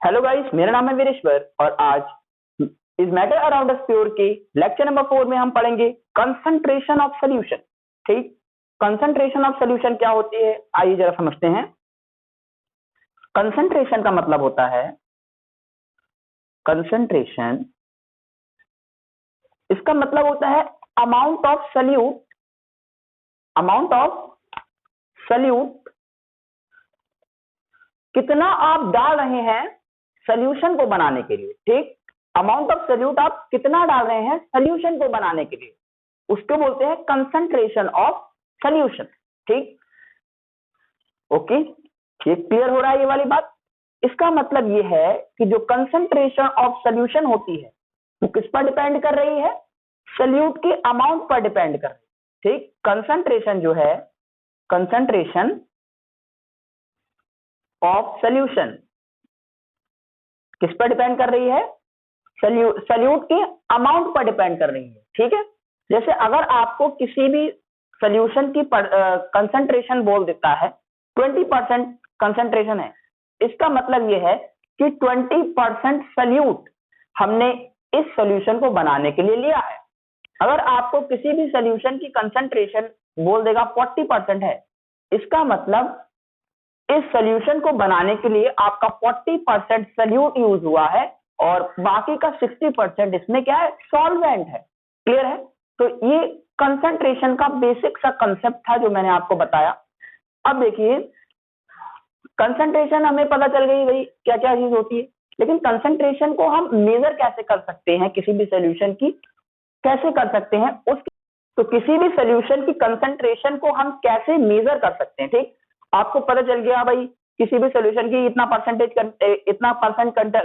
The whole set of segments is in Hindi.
हेलो गाइस, मेरा नाम है वीरेश्वर और आज इस मैटर अराउंड अस प्योर के लेक्चर नंबर 4 में हम पढ़ेंगे कंसंट्रेशन ऑफ सॉल्यूशन। ठीक, कंसंट्रेशन ऑफ सॉल्यूशन क्या होती है, आइए जरा समझते हैं। कंसंट्रेशन का मतलब होता है, कंसंट्रेशन इसका मतलब होता है अमाउंट ऑफ सॉल्यूट कितना आप डाल रहे हैं सॉल्यूशन को बनाने के लिए। ठीक, अमाउंट ऑफ सॉल्यूट आप कितना डाल रहे हैं सॉल्यूशन को बनाने के लिए, उसको बोलते हैं कंसंट्रेशन ऑफ सॉल्यूशन। ठीक, ओके, ये क्लियर हो रहा है ये वाली बात। इसका मतलब ये है कि जो कंसंट्रेशन ऑफ सॉल्यूशन होती है वो किस पर डिपेंड कर रही है, सॉल्यूट के अमाउंट पर डिपेंड कर रही है। ठीक, कंसंट्रेशन जो है, कंसंट्रेशन ऑफ सॉल्यूशन किस पर डिपेंड कर रही है, सॉल्यूट के अमाउंट पर डिपेंड कर रही है। ठीक है, जैसे अगर आपको किसी भी सॉल्यूशन की कंसंट्रेशन बोल देता है 20% कंसंट्रेशन है, इसका मतलब यह है कि 20% सॉल्यूट हमने इस सॉल्यूशन को बनाने के लिए लिया है। अगर आपको किसी भी सॉल्यूशन की कंसंट्रेशन बोल देगा 40% है, इसका मतलब इस सॉल्यूशन को बनाने के लिए आपका 40% सॉल्यूट यूज हुआ है और बाकी का 60% इसमें क्या है, सॉल्वेंट है। क्लियर है? तो ये कंसंट्रेशन का बेसिक सा कंसेप्ट था जो मैंने आपको बताया। अब देखिए, कंसंट्रेशन हमें पता चल गई भाई क्या क्या चीज होती है, लेकिन कंसंट्रेशन को हम मेजर कैसे कर सकते हैं, किसी भी सॉल्यूशन की कैसे कर सकते हैं उसकी, तो किसी भी सॉल्यूशन की कंसंट्रेशन को हम कैसे मेजर कर सकते हैं। ठीक, आपको पता चल गया भाई किसी भी सॉल्यूशन की इतना परसेंट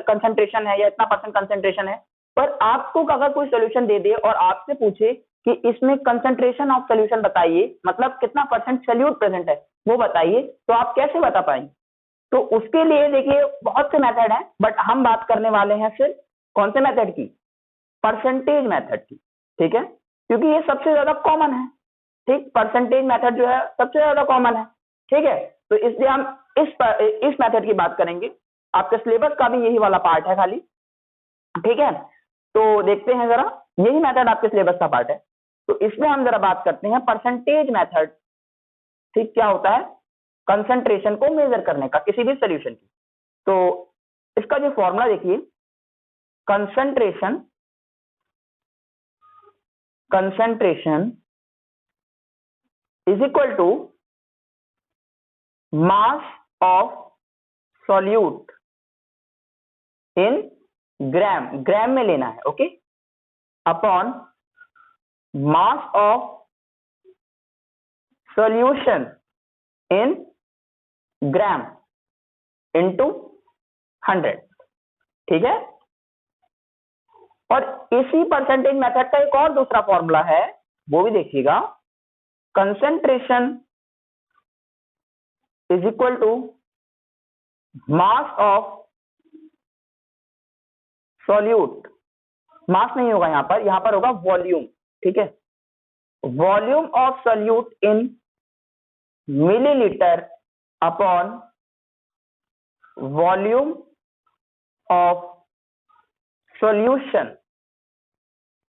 कंसंट्रेशन है या इतना परसेंट कंसंट्रेशन है, पर आपको अगर कोई सॉल्यूशन दे दे और आपसे पूछे कि इसमें कंसंट्रेशन ऑफ सॉल्यूशन बताइए, मतलब कितना परसेंट सॉल्यूट प्रेजेंट है वो बताइए, तो आप कैसे बता पाएंगे। तो उसके लिए देखिए बहुत से मेथड हैं, बट हम बात करने वाले हैं सिर्फ कौन से मेथड की, परसेंटेज मेथड की। ठीक है, क्योंकि ये सबसे ज्यादा कॉमन है। ठीक, परसेंटेज मेथड जो है सबसे ज्यादा कॉमन है। ठीक है, तो इसलिए हम इस मेथड की बात करेंगे। आपके सिलेबस का भी यही वाला पार्ट है खाली। ठीक है, तो देखते हैं जरा, यही मेथड आपके सिलेबस का पार्ट है, तो इसमें हम जरा बात करते हैं परसेंटेज मेथड। ठीक, क्या होता है, कंसंट्रेशन को मेजर करने का किसी भी सॉल्यूशन की। तो इसका जो फॉर्मूला देखिए, concentration is equal to mass of solute in gram में लेना है, okay, upon mass of solution in gram into 100। ठीक है, और इसी परसेंटेज मेथड का एक और दूसरा फॉर्मूला है, वो भी देखिएगा, concentration is equal to mass of solute, mass नहीं होगा यहां पर होगा वॉल्यूम। ठीक है, volume of solute in millilitre upon volume of solution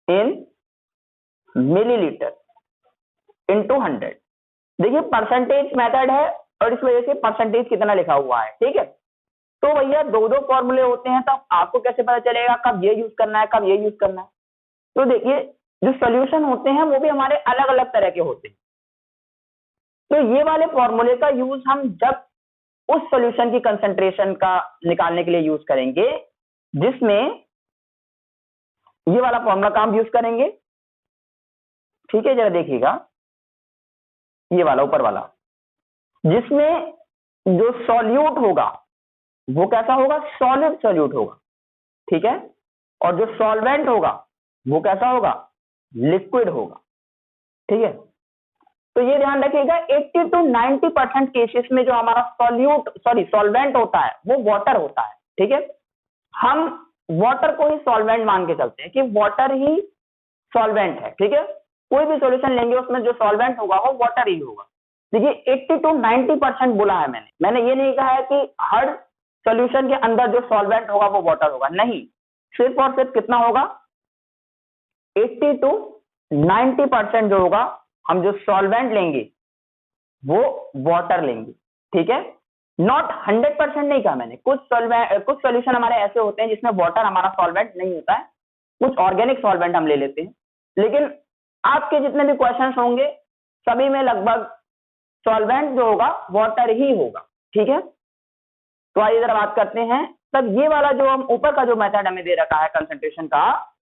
in millilitre into 100। देखिए परसेंटेज मेथड है और इस वजह से परसेंटेज कितना लिखा हुआ है। ठीक है, तो भैया दो दो फॉर्मूले होते हैं, तो आपको कैसे पता चलेगा कब ये यूज करना है कब ये यूज करना है। तो देखिए जो सॉल्यूशन होते हैं वो भी हमारे अलग अलग तरह के होते हैं, तो ये वाले फॉर्मूले का यूज हम जब उस सॉल्यूशन की कंसंट्रेशन का निकालने के लिए यूज करेंगे जिसमें ये वाला फॉर्मूला का हम यूज करेंगे। ठीक है, जरा देखिएगा, ये वाला ऊपर वाला, जिसमें जो सॉल्यूट होगा वो कैसा होगा, सॉलिड सॉल्यूट होगा। ठीक है, और जो सॉल्वेंट होगा वो कैसा होगा, लिक्विड होगा। ठीक है, तो ये ध्यान रखिएगा 80 to 90% केसेस में जो हमारा सॉल्वेंट होता है वो वाटर होता है। ठीक है, हम वाटर को ही सॉल्वेंट मान के चलते हैं कि वाटर ही सॉल्वेंट है। ठीक है, कोई भी सॉल्यूशन लेंगे उसमें जो सॉल्वेंट होगा वो वाटर ही होगा। देखिए 80 to 90% बोला है मैंने ये नहीं कहा है कि हर सॉल्यूशन के अंदर जो सॉल्वेंट होगा वो वाटर होगा, नहीं, सिर्फ और सिर्फ कितना होगा, 80 to 90% जो होगा, हम जो सॉल्वेंट लेंगे वो वाटर लेंगे, ठीक है। नॉट 100% नहीं कहा मैंने, कुछ सॉल्यूशन हमारे ऐसे होते हैं जिसमें वाटर हमारा सॉल्वेंट नहीं होता है, कुछ ऑर्गेनिक सॉल्वेंट हम ले लेते हैं, लेकिन आपके जितने भी क्वेश्चन होंगे सभी में लगभग सॉल्वेंट जो होगा वाटर ही होगा, ठीक है। तो आइए जरा बात करते हैं, तब ये वाला जो हम ऊपर का जो मेथड हमें दे रखा है कंसंट्रेशन का,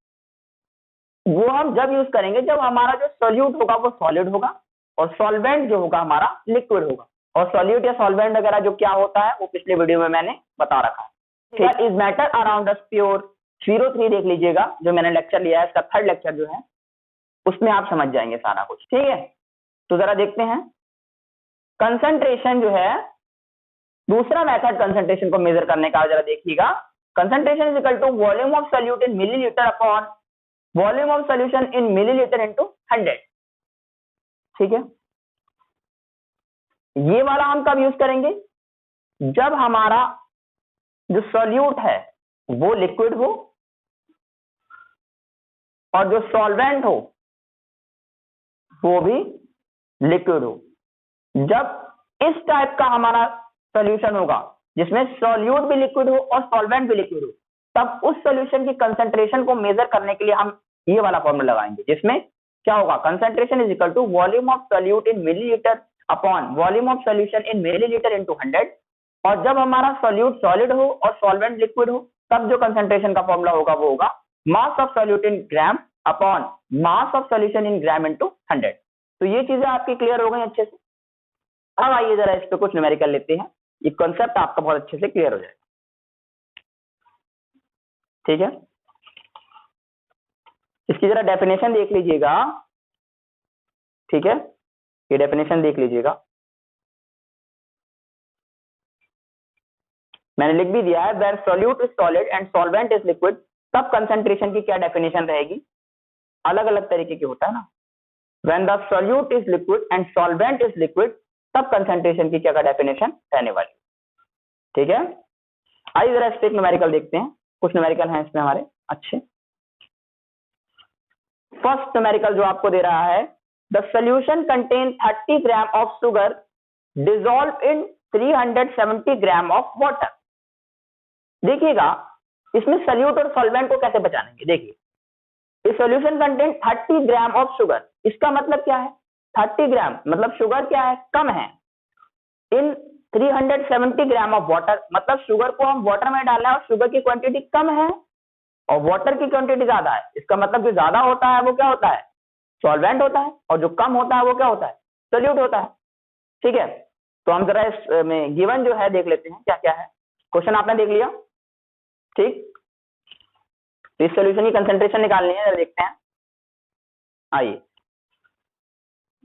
वो हम जब यूज करेंगे जब हमारा जो सोल्यूट होगा वो सॉलिड होगा और सॉल्वेंट जो होगा हमारा लिक्विड होगा। और सॉल्यूट या सॉल्वेंट वगैरह जो क्या होता है वो पिछले वीडियो में मैंने बता रखा है। Is matter around us pure 03 देख लीजिएगा, जो मैंने लेक्चर लिया है, इसका 3rd लेक्चर जो है उसमें आप समझ जाएंगे सारा कुछ, ठीक है। तो जरा देखते हैं कंसंट्रेशन जो है, दूसरा मेथड कंसंट्रेशन को मेजर करने का, जरा देखिएगा। Concentration is equal to volume of solute in millilitre upon volume of solution in millilitre into 100, ठीक है। ये वाला हम कब यूज करेंगे, जब हमारा जो सोल्यूट है वो लिक्विड हो और जो सॉल्वेंट हो वो भी लिक्विड हो। जब इस टाइप का हमारा सॉल्यूशन होगा जिसमें सॉल्यूट भी लिक्विड हो और सॉल्वेंट भी लिक्विड हो, तब उस सॉल्यूशन की कंसंट्रेशन को मेजर करने के लिए हम ये वाला फॉर्मूला लगाएंगे, जिसमें क्या होगा, concentration is equal to volume of solute in millilitre upon volume of solution in millilitre into 100। और जब हमारा सोल्यूट सॉलिड हो और सॉल्वेंट लिक्विड हो, तब जो कंसंट्रेशन का फॉर्मूला होगा वो होगा मास of solute in gram upon mass of solution in gram into 100। तो ये चीजें आपकी क्लियर हो गई अच्छे से। अब आइए जरा इस पे कुछ न्यूमेरिकल लेते हैं, ये कॉन्सेप्ट आपका बहुत अच्छे से क्लियर हो जाएगा, ठीक है। इसकी जरा डेफिनेशन देख लीजिएगा, ठीक है, ये डेफिनेशन देख लीजिएगा, मैंने लिख भी दिया है, where solute is solid and solvent is liquid, तब कंसंट्रेशन की क्या डेफिनेशन रहेगी, अलग अलग तरीके की होता है ना। When the solute is liquid and solvent is liquid, तब कंसंट्रेशन की क्या डेफिनेशन रहने वाली, ठीक है। आइए जरा इस पे न्यूमेरिकल देखते हैं, कुछ न्यूमेरिकल हैं इसमें हमारे अच्छे। फर्स्ट न्यूमेरिकल जो आपको दे रहा है, the solution contain 30 gram of sugar dissolve in 370 gram of water. देखिएगा इसमें सोल्यूट और सॉल्वेंट को कैसे पहचानेंगे, देखिए इस solution contain 30 gram of sugar, इसका मतलब क्या है, 30 ग्राम मतलब शुगर क्या है, कम है, इन 370 ग्राम ऑफ वाटर मतलब शुगर को हम वाटर में डालना है और शुगर की क्वांटिटी कम है और वाटर की क्वांटिटी ज्यादा है। इसका मतलब जो ज्यादा होता है वो क्या होता है, सॉल्वेंट होता है, और जो कम होता है वो क्या होता है, सोल्यूट होता है, ठीक है। तो हम जरा इसमें गिवन जो है देख लेते हैं क्या क्या है। क्वेश्चन आपने देख लिया, ठीक। इस सॉल्यूशन की कंसंट्रेशन निकालनी है, देखते हैं। आइए,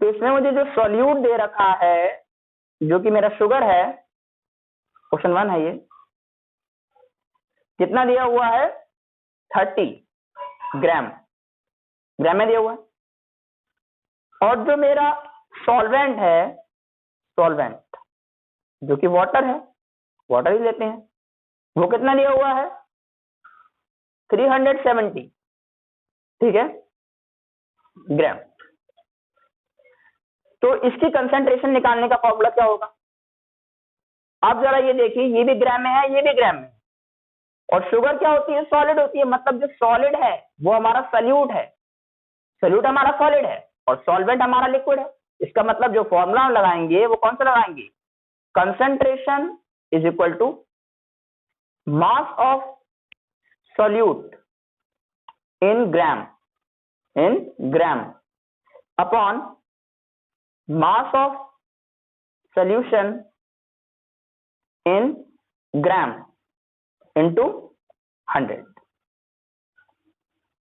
तो इसमें मुझे जो सॉल्यूट दे रखा है जो कि मेरा शुगर है, क्वेश्चन 1 है ये, कितना दिया हुआ है, 30 ग्राम, ग्राम में दिया हुआ है। और जो मेरा सॉल्वेंट है, सॉल्वेंट जो कि वाटर है, वाटर ही लेते हैं, वो कितना दिया हुआ है, 370, ठीक है, ग्राम। तो इसकी कंसंट्रेशन निकालने का फॉर्मूला क्या होगा, आप जरा ये देखिए, ये भी ग्राम में है, ये भी ग्राम में है, और शुगर क्या होती है, सॉलिड होती है, मतलब जो सॉलिड है वो हमारा सोल्यूट है, सोल्यूट हमारा सॉलिड है और सॉल्वेंट हमारा लिक्विड है। इसका मतलब जो फॉर्मूला हम लगाएंगे वो कौन सा लगाएंगे, concentration is equal to mass of solute in gram upon mass of solution in gram into 100,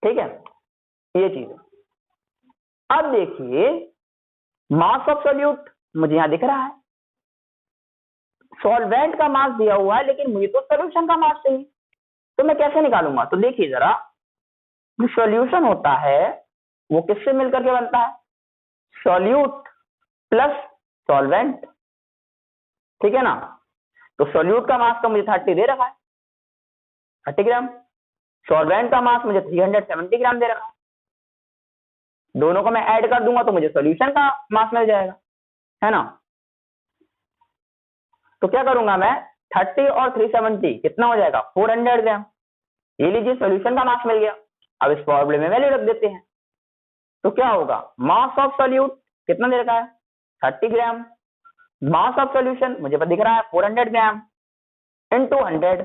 ठीक है, ये चीज है। अब देखिए मास ऑफ सोल्यूट मुझे यहां दिख रहा है, सॉल्वेंट का मास दिया हुआ है, लेकिन मुझे तो सोल्यूशन का मास चाहिए, तो मैं कैसे निकालूंगा, तो देखिए जरा, जो सॉल्यूशन होता है वो किससे मिलकर के बनता है, सोल्यूट प्लस सॉल्वेंट, ठीक है ना। तो सोल्यूट का मास तो मुझे 30 दे रखा है, 30 ग्राम। सॉल्वेंट का मास मुझे 370 ग्राम दे रखा है। दोनों को मैं ऐड कर दूंगा तो मुझे सॉल्यूशन का मास मिल जाएगा, है ना। तो क्या करूंगा मैं, 30 और 370 कितना हो जाएगा, 400 ग्राम। ये लीजिए सॉल्यूशन का मास मिल गया। अब इस फॉर्मूले में वैल्यू रख देते हैं। तो क्या होगा, मास ऑफ सॉल्यूट कितना दे रखा है, 30 ग्राम। मास ऑफ सॉल्यूशन मुझे दिख रहा है 400 ग्राम इनटू 100।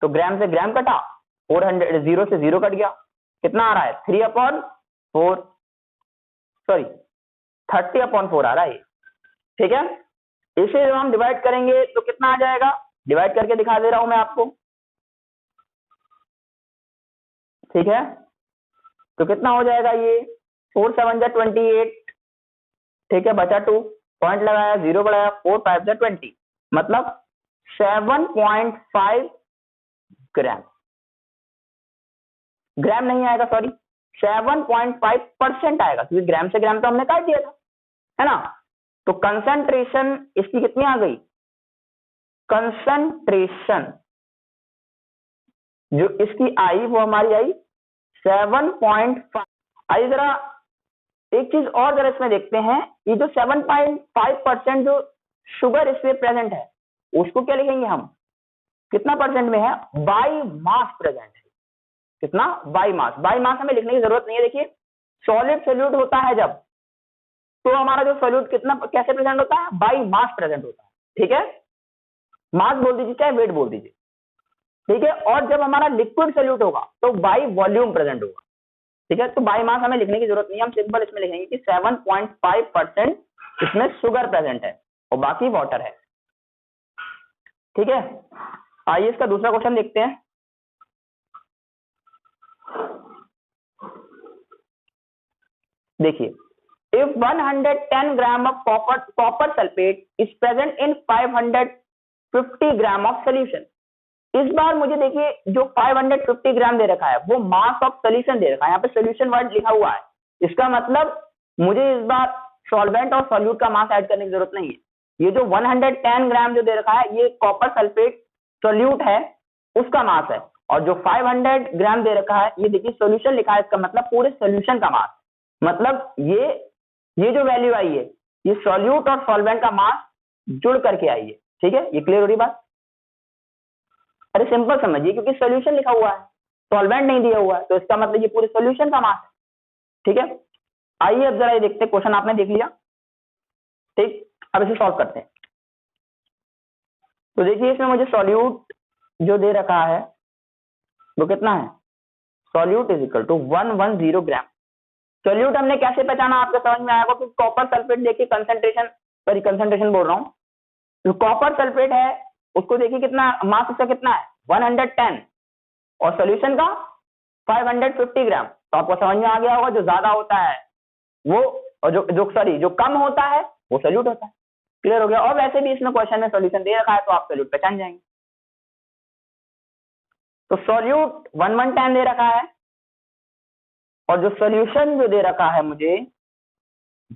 तो ग्राम से ग्राम कटा, 400, 0 से 0 कट गया, कितना आ रहा है, 3/4, सॉरी 30/4 आ रहा है, ठीक है। इसे जब हम डिवाइड करेंगे तो कितना आ जाएगा, डिवाइड करके दिखा दे रहा हूं मैं आपको, ठीक है। तो कितना हो जाएगा ये, 4 7 जा 28, ठीक है, बचा 2, पॉइंट लगाया, 0 बढ़ाया, 4 5 जा 20, मतलब 7.5 ग्राम। ग्राम नहीं आएगा, सॉरी 7.5% आएगा, क्योंकि ग्राम से ग्राम तो हमने काट दिया था, है ना। तो कंसंट्रेशन इसकी कितनी आ गई, कंसंट्रेशन जो इसकी आई वो हमारी आई 7.5। आइए जरा एक चीज और जरा इसमें देखते हैं, ये जो 7.5% जो शुगर इसमें प्रेजेंट है उसको क्या लिखेंगे हम, कितना परसेंट में है, बाई मास प्रेजेंट है। कितना, बाई मास। बाई मास हमें लिखने की जरूरत नहीं है। देखिए सॉलिड सोल्यूट होता है जब, तो हमारा जो सोल्यूट कितना कैसे प्रेजेंट होता है, बाई मास प्रेजेंट होता है, ठीक है। मास बोल दीजिए चाहे वेट बोल दीजिए, ठीक है। और जब हमारा लिक्विड सोल्यूट होगा तो बाई वॉल्यूम प्रेजेंट होगा, ठीक है। तो बाई मास हमें लिखने की जरूरत नहीं है, हम सिंपल इसमें लिखेंगे कि 7.5% इसमें शुगर प्रेजेंट है और बाकी वाटर है, ठीक है। आइए इसका दूसरा क्वेश्चन देखते हैं। देखिए, if 110 gram of copper sulfate is present in 550 gram of solution, इस बार मुझे देखिए जो 550 ग्राम दे रखा है वो मास ऑफ सोल्यूशन दे रखा है, यहाँ पे सोल्यूशन वर्ड लिखा हुआ है। इसका मतलब मुझे इस बार सॉल्वेंट और सॉल्यूट का मास ऐड करने की जरूरत नहीं है। ये जो 110 ग्राम जो दे रखा है ये कॉपर सल्फेट सोल्यूट है, उसका मास है। और जो 500 ग्राम दे रखा है ये देखिए सोल्यूशन लिखा है, इसका मतलब पूरे सोल्यूशन का मास। मतलब ये जो वैल्यू आई है ये सॉल्यूट और सॉल्वेंट का मास जुड़ करके आई है, ठीक है। ये क्लियर हो रही बात। अरे सिंपल समझिए, क्योंकि सॉल्यूशन लिखा हुआ है, सॉल्वेंट नहीं दिया हुआ है, तो इसका मतलब ये पूरे सॉल्यूशन का मास है, ठीक है। आइए अब जरा ये देखते हैं, क्वेश्चन आपने देख लिया, ठीक। अब इसे सॉल्व करते हैं। तो देखिए इसमें मुझे सॉल्यूट जो दे रखा है वो कितना है, solute is equal to 110 gram. Solute हमने कैसे पहचाना, आपको समझ में आएगा कि कॉपर सल्फेट देखिए कंसंट्रेशन बोल रहा हूँ, जो कॉपर सल्फेट है उसको देखिए कितना मास, उसका कितना है 110 और सॉल्यूशन का 550 ग्राम। तो आपको समझ में आ गया होगा जो ज्यादा होता है वो, और जो कम होता है वो सॉल्यूट होता है। क्लियर हो गया। और वैसे भी इसमें क्वेश्चन में सॉल्यूशन दे रखा है तो आप सॉल्यूट पहचान जाएंगे। तो सॉल्यूट 110 दे रखा है और जो सॉल्यूशन जो दे रखा है मुझे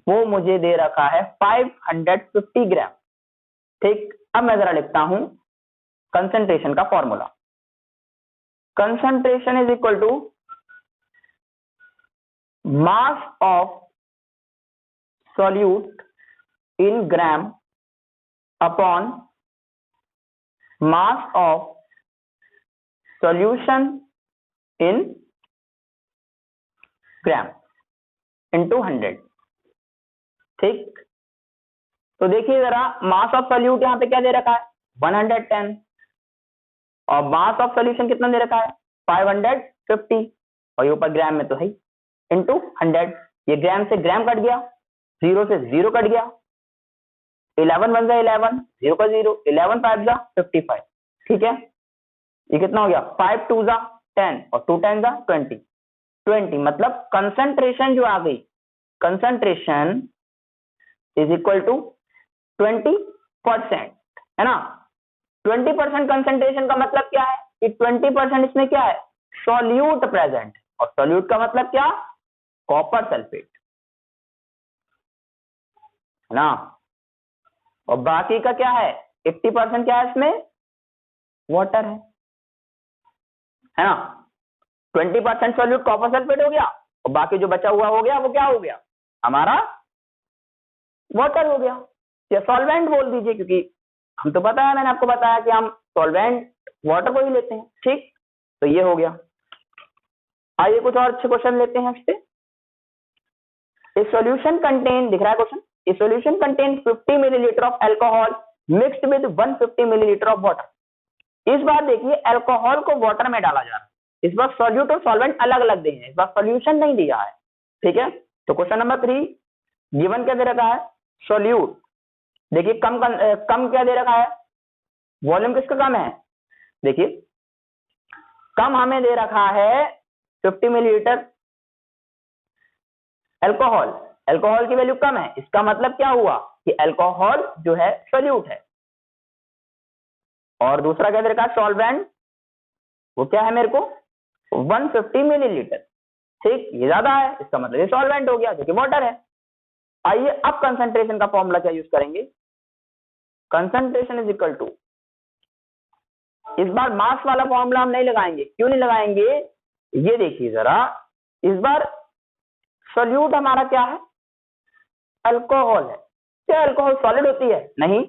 वो मुझे दे रखा है 550 ग्राम, ठीक। अब मैं जरा लिखता हूं कंसंट्रेशन का formula. Concentration is equal to mass of solute in gram upon mass of solution in gram into 100, ठीक। तो देखिए जरा मास ऑफ सॉल्यूट यहाँ पे क्या दे रखा है 110 और मास ऑफ सॉल्यूशन कितना दे रखा है 550 और ये ऊपर ग्राम में तो है इनटू 100। ये ग्राम से ग्राम कट गया, 0 से 0 कट गया, 11 1 जा 11, 0 का 0, 11 5 जा 55, ठीक है। ये कितना हो गया 5 2 जा 10 और 2 10 जा 20, मतलब कंसंट्रेशन जो आ गई, कंसंट्रेशन इज इक्वल टू 20%, है ना। 20% कंसंट्रेशन का मतलब क्या है कि 20% इसमें क्या है, सॉल्यूट प्रेजेंट, और सॉल्यूट का मतलब क्या, कॉपर सल्फेट, है ना। और बाकी का क्या है 80% क्या है इसमें, वाटर है ना। 20% सॉल्यूट कॉपर सल्फेट हो गया और बाकी जो बचा हुआ हो गया वो क्या हो गया, हमारा वाटर हो गया, या सॉल्वेंट बोल दीजिए, क्योंकि हम तो पता है, मैंने आपको बताया कि हम सॉल्वेंट वाटर को ही लेते हैं। ठीक, तो ये हो गया। आइए कुछ और अच्छे क्वेश्चन लेते हैं इससे। ए सॉल्यूशन कंटेन, दिख रहा है question, A solution contain 50 millilitre of alcohol mixed with 150 millilitre of water. इस बार देखिए अल्कोहल को वाटर में डाला जा रहा है, इस बार सॉल्यूट और सॉल्वेंट अलग अलग दिए हैं, इस बार सॉल्यूशन नहीं दिया है। ठीक है, तो क्वेश्चन नंबर 3 गिवन क्या दे रखा है, सॉल्यूट। देखिए कम क्या दे रखा है, वॉल्यूम किसका कम है, देखिए कम हमें दे रखा है 50 मिलीलीटर अल्कोहल, अल्कोहल की वैल्यू कम है, इसका मतलब क्या हुआ कि अल्कोहल जो है सॉल्यूट है। और दूसरा क्या दे रखा है, सॉल्वेंट, वो क्या है मेरे को 150 मिलीलीटर। ठीक, ये ज्यादा है, इसका मतलब ये सॉल्वेंट हो गया जो कि वाटर है। आइए अब कंसंट्रेशन का फॉर्मूला क्या यूज करेंगे, कंसंट्रेशन इज इक्वल टू, इस बार मास वाला फॉर्मूला हम नहीं लगाएंगे। क्यों नहीं लगाएंगे, ये देखिए जरा, इस बार सॉल्यूट हमारा क्या है, अल्कोहल है। क्या अल्कोहल सॉलिड होती है, नहीं।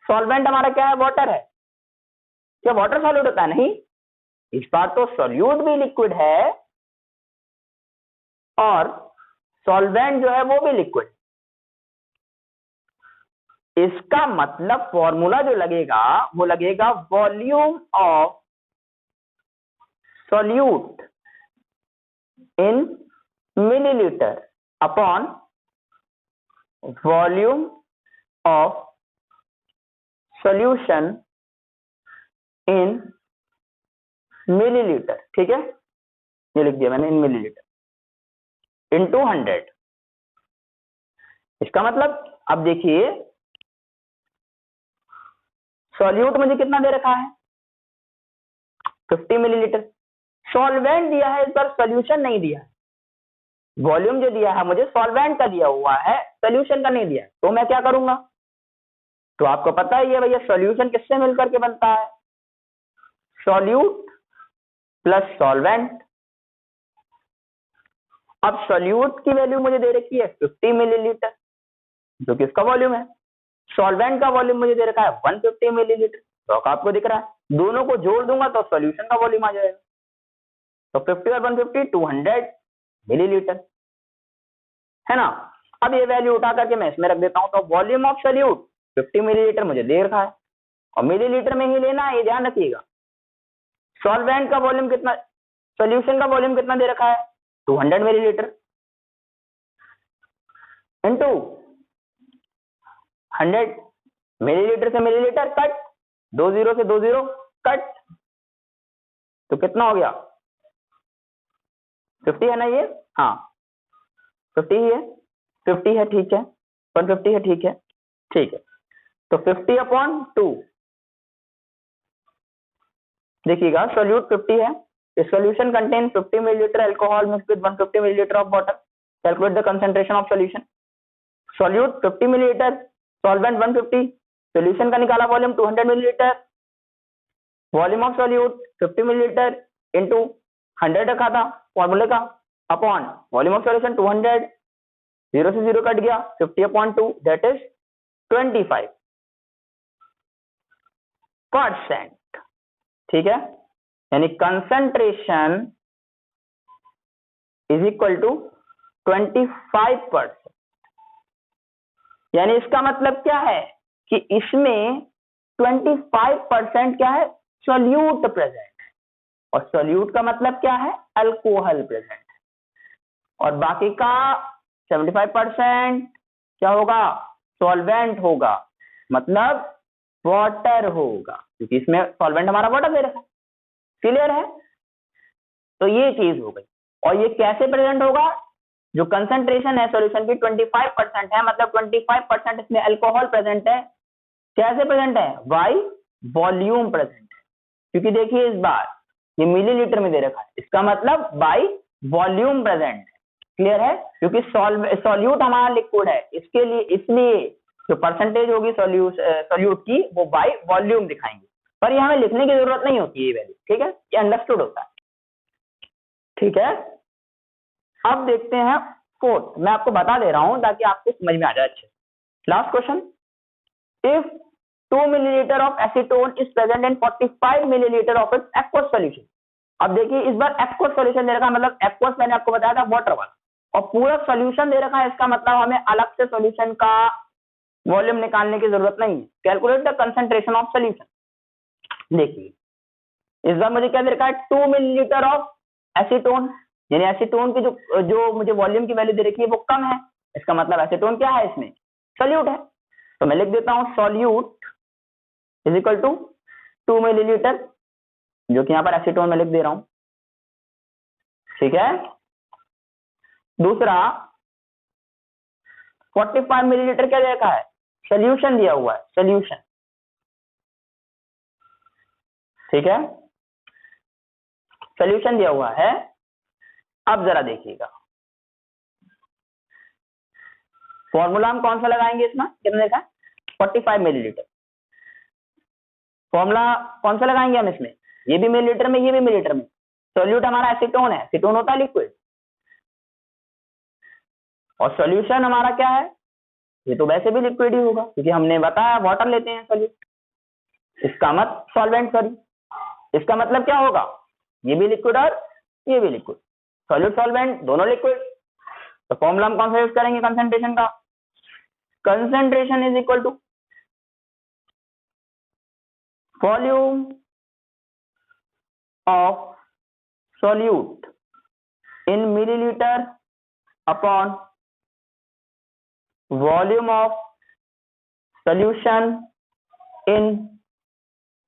सॉल्वेंट हमारा क्या है, वाटर है। क्या वाटर सॉलिड होता है, नहीं। इस बार तो सॉल्यूट भी लिक्विड है और सॉल्वेंट जो है वो भी लिक्विड। इसका मतलब फॉर्मूला जो लगेगा वो लगेगा volume of solute in millilitre upon volume of solution in millilitre. ठीक है, ये लिख दिया मैंने, इन मिलीलीटर इनटू 100। इसका मतलब अब देखिए सॉल्यूट मुझे कितना दे रखा है, 50 मिलीलीटर। सॉल्वेंट दिया है, इस बार सॉल्यूशन नहीं दिया है। वॉल्यूम जो दिया है मुझे सॉल्वेंट का दिया हुआ है, सॉल्यूशन का नहीं दिया है, तो मैं क्या करूंगा, तो आपको पता ही है भैया सॉल्यूशन किससे मिलकर के बनता है, सॉल्यूट प्लस सॉल्वेंट। अब सॉल्यूट की वैल्यू मुझे दे रखी है 50 मिलीलीटर जो कि इसका वॉल्यूम है, सॉल्वेंट का वॉल्यूम मुझे दे रखा है 150 मिलीलीटर, तो आपको दिख रहा है, दोनों को जोड़ दूंगा तो सॉल्यूशन का वॉल्यूम आ जाएगा। तो 50 और 150 200 मिलीलीटर है ना। अब ये वैल्यू उठा करके मैं इसमें रख देता हूं, तो वॉल्यूम ऑफ सॉल्यूट 50 मिलीलीटर मुझे दे रखा है और मिलीलीटर में ही लेना है, ये ध्यान रखिएगा। सॉल्वेंट का वॉल्यूम कितना, सॉल्यूशन का वॉल्यूम कितना दे रखा है 200 मिलीलीटर इनटू 100 मिलीलीटर से मिलीलीटर कट, 20 से 20 कट, तो कितना हो गया 50 है ना ये, हाँ 50 ही है, 50 है, ठीक है 150 है, ठीक है, ठीक है। तो 50/2 देखिएगा, सॉल्यूट 50 है, solution contain 50 millilitre alcohol mixed with 150 millilitre of water, calculate the concentration of solution. Solute 50 millilitre, solvent 150, solution का निकाला volume 200 millilitre, volume of solute 50 millilitre into 100 रखा था फॉर्मूले का, अपॉन वॉल्यूम ऑफ सॉल्यूशन 200, 0 से 0 कट गया, 50/2 दैट इज 25%। ठीक है, यानी कंसंट्रेशन इज इक्वल टू 25%। यानी इसका मतलब क्या है कि इसमें 25% क्या है, सॉल्यूट प्रेजेंट है, और सॉल्यूट का मतलब क्या है, अल्कोहल प्रेजेंट है, और बाकी का 75% क्या होगा, सॉल्वेंट होगा, मतलब वाटर होगा, क्योंकि इसमें सॉल्वेंट हमारा वाटर दे रखा है। क्लियर है, तो ये चीज हो गई। और ये कैसे प्रेजेंट होगा, जो कंसंट्रेशन है सॉल्यूशन की 25% है, मतलब 25% इसमें अल्कोहल प्रेजेंट है। कैसे प्रेजेंट है, बाय वॉल्यूम प्रेजेंट है, क्योंकि देखिए इस बार ये मिलीलीटर में दे रखा है, इसका मतलब बाय वॉल्यूम प्रेजेंट है। क्लियर है, क्योंकि सॉल्यूट हमारा लिक्विड है, इसके लिए इसलिए जो परसेंटेज होगी सोल्यूट की वो बाय वॉल्यूम दिखाएंगे, पर ये हमें लिखने की जरूरत नहीं होती है ये वैल्यू, ठीक है, ये अंडरस्टूड होता है, ठीक है। अब देखते हैं फोर्थ, मैं आपको बता दे रहा हूं ताकि आपको समझ में आ जाए अच्छे। Last question, if 2 millilitre of acetone is present in 45 millilitre of its aqueous solution. अब देखिए इस बार एक्वस सॉल्यूशन दे रखा है, मतलब एक्वस मैंने आपको बताया था वाटर वाला, और पूरा सॉल्यूशन दे रखा है, इसका मतलब हमें अलग से सॉल्यूशन का वॉल्यूम निकालने की जरूरत नहीं है। Calculate the concentration of solution. देखिए इस बार मुझे क्या दे रखा है, 2 मिलीलीटर ऑफ एसीटोन, यानी एसीटोन की जो मुझे वॉल्यूम की वैल्यू दे रखी है वो कम है, इसका मतलब एसीटोन क्या है, इसमें सॉल्यूट है। तो मैं लिख देता हूं solute is equal to 2 millilitre, जो कि यहां पर एसीटोन में लिख दे रहा हूं, ठीक है। दूसरा 45 मिलीलीटर क्या दे रखा है, सोल्यूशन दिया हुआ है, सोल्यूशन, ठीक है, सोल्यूशन दिया हुआ है। अब जरा देखिएगा फॉर्मूला हम कौन सा लगाएंगे, इसमें कितना देखा 45 मिलीलीटर, फॉर्मूला कौन सा लगाएंगे हम इसमें, ये भी मिलीलीटर में, ये भी मिलीलीटर में। सोल्यूट हमारा एसीटोन है, एसीटोन होता है लिक्विड, और सॉल्यूशन हमारा क्या है, ये तो वैसे भी लिक्विड ही होगा क्योंकि हमने बताया वाटर लेते हैं सॉल्यूट, इसका मत सॉल्वेंट, सॉरी इसका मतलब क्या होगा, ये भी लिक्विड और ये भी लिक्विड, सॉल्यूट सॉल्वेंट दोनों लिक्विड। तो फॉर्मूला हम कौन सा यूज करेंगे कंसंट्रेशन का, concentration is equal to volume of solute in millilitre upon volume of solution in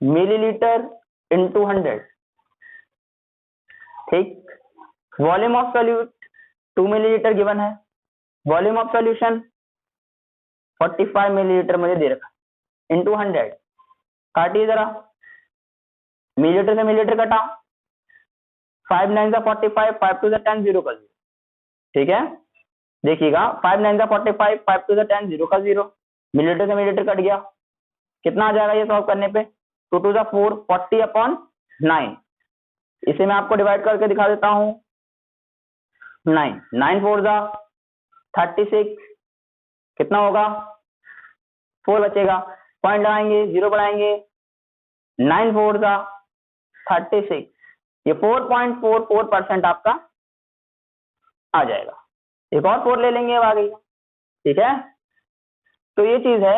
millilitre into 100, ठीक। Volume of solute 2 millilitre given है, वॉल्यूम ऑफ सॉल्यूशन 45 मिलीलीटर मुझे दे रखा, इंटू 100, काटिए जरा, मिलीलीटर से मिलीलीटर कटा, 5 9 45, 5 2 10, 0 का 0, ठीक है। देखिएगा 5 9 45, 5 2 10, 0 का 0, मिलीलीटर से मिलीलीटर कट गया, कितना आ जाएगा ये सॉल्व करने पे, 2 2 4, 40 अपॉन 9, इसे मैं आपको डिवाइड करके दिखा देता हूं, 9 9 4 36, कितना होगा 4 बचेगा, पॉइंट लगाएंगे, 0 बढ़ाएंगे, 9 4 36, ये 4.44% आपका आ जाएगा। एक और 4 ले लेंगे अब आ गई, ठीक है। तो ये चीज है।